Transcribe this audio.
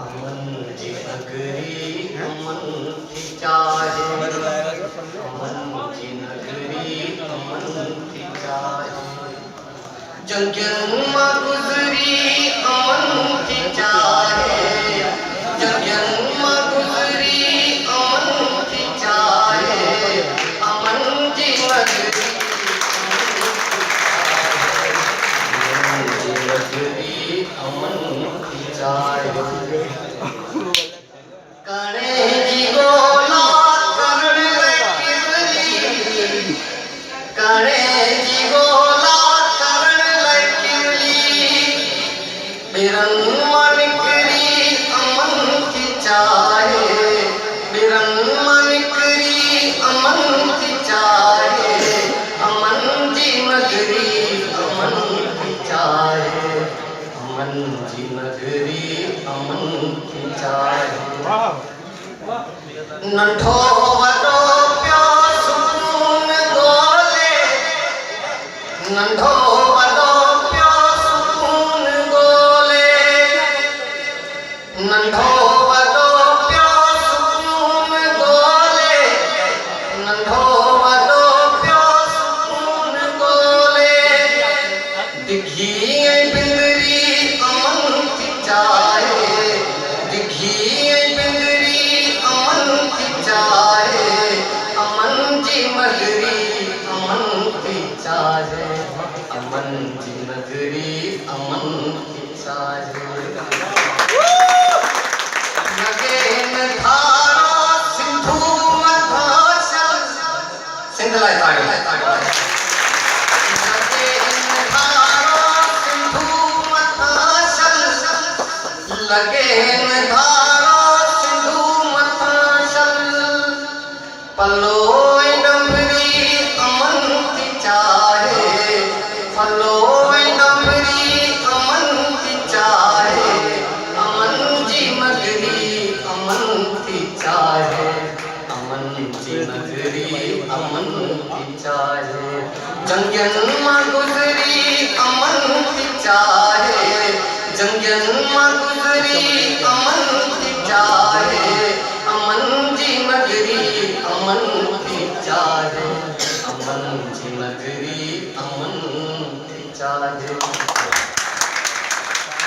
अमन जी नगरी अमन की चाहे, अमन जी नगरी अमन की चाहे, जंगल गुजरी अमन की चाहे, जंगल गुजरी अमन की चाहे, अमन जी नगरी नगरी अमन की चाहे, कणे जी गोला करण लगी, कणे जी गोला करण लगी, बिरन मनकरी अमन की चाहे, बिरन मनकरी अमन की चाहे, अमन जी नगरी अमन की चाहे, अमन जी नगरी अमन की चाहे, नंढो वॾो पियो सुकून ॻोल्हे, नंढो वॾो पियो सुकून ॻोल्हे, नंढो वॾो पियो सुकून ॻोल्हे, नंढो वॾो पियो सुकून ॻोल्हे, दिघी ऐं बिंदरी अमन की चाहे, दिघी ऐं बिंदरी अमन की चाहे, अमन जी नगरी अमन की चाहे, अमन जी नगरी अमन की चाहे, लगे न धारा सिंधु मथां सिंध लाइ ताड़ियूं, लगे न धारा सिंधु मथां, लगे न धारा सिंधु मथां, पलो ऐं डंबरी अमन की चाहे, पलो ऐं डंबरी अमन की चाहे, अमन जी नगरी अमन की चाहे, अमन जी नगरी अमन की चाहे, जंगल गुजरी अमन की चाहे, जंगल गुजरी अमन की चाहे।